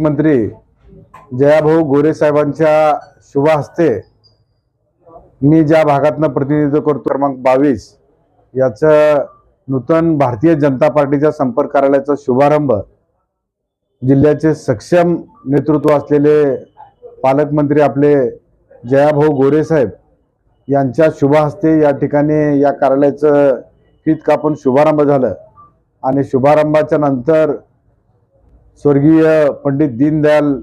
पालकमंत्री जयाभाऊ गोरे साहेबांच्या शुभ हस्ते मी ज्या भागातनं प्रतिनिधित्व करतो क्रमांक 22 याचं नूतन भारतीय जनता पार्टीच्या संपर्क कार्यालयाचा शुभारंभ जिल्ह्याचे सक्षम नेतृत्व असलेले पालकमंत्री आपले जयाभाऊ गोरे साहेब यांच्या शुभ हस्ते या ठिकाणी या कार्यालयाचं फीत कापून शुभारंभ झालं आणि शुभारंभाच्या नंतर स्वर्गीय पंडित दीनदयाल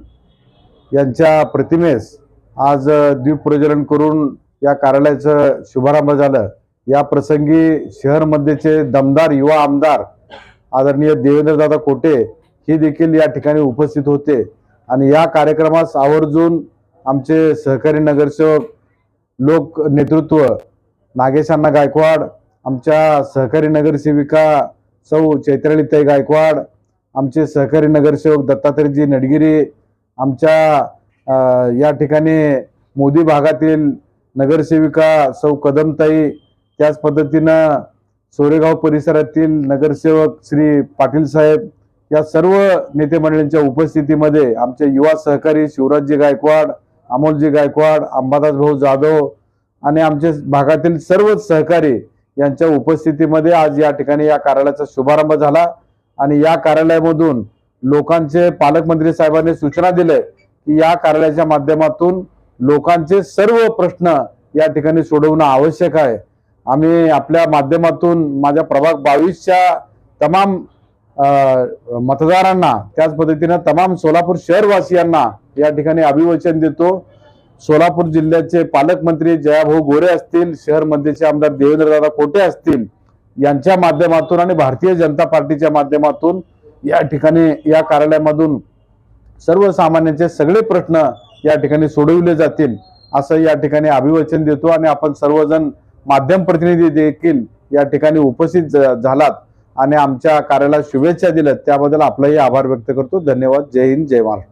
यांच्या प्रतिमेस आज दीप प्रज्वलन करून या कार्यालयाचं शुभारंभ झालं। या प्रसंगी शहर मध्येचे दमदार युवा आमदार आदरणीय देवेंद्रदादा कोटे हे देखील या ठिकाणी उपस्थित होते आणि या कार्यक्रमास आवर्जून आमचे सहकारी नगरसेवक लोक नेतृत्व नागेशांना गायकवाड, आमच्या सहकारी नगरसेविका सौ चैत्रालीताई गायकवाड, आमचे सहकारी नगरसेवक दत्तात्रयजी नडगिरी, आमच्या या ठिकाणी मोदी भागातील नगरसेविका सौ कदमताई, त्याच पद्धतीनं सोरेगाव परिसरातील नगरसेवक श्री पाटील साहेब, या सर्व नेते मंडळींच्या उपस्थितीमध्ये आमचे युवा सहकारी शिवराजजी गायकवाड, अमोलजी गायकवाड, अंबादास भाऊ जाधव आणि आमचे भागातील सर्व सहकारी यांच्या उपस्थितीमध्ये आज या ठिकाणी या कार्यालयाचा शुभारंभ झाला आणि या कार्यालयामधून लोकांचे पालकमंत्री साहेबांनी सूचना दिले की या कार्यालयाच्या माध्यमातून लोकांचे सर्व प्रश्न या ठिकाणी सोडवणं आवश्यक आहे। आम्ही आपल्या माध्यमातून माझ्या प्रभाग 22च्या तमाम मतदारांना त्याच पद्धतीने तमाम सोलापूर शहरवासियांना या ठिकाणी अभिवचन देतो। सोलापूर जिल्ह्याचे पालकमंत्री जयाभाऊ गोरे असतील, शहर मध्येचे आमदार देवेंद्रदादा कोटे असतील यांच्या माध्यमातून आणि भारतीय जनता पार्टीच्या माध्यमातून या ठिकाणी या कार्यालयामधून सर्वसामान्यांचे सगळे प्रश्न या ठिकाणी सोडविले जातील असं या ठिकाणी अभिवचन देतो आणि आपण सर्वजण माध्यम प्रतिनिधी देखील या ठिकाणी उपस्थित झालात आणि आमच्या कार्यालयाला शुभेच्छा दिल्यात त्याबद्दल आपलाही आभार व्यक्त करतो। धन्यवाद। जय हिंद, जय महाराष्ट्र।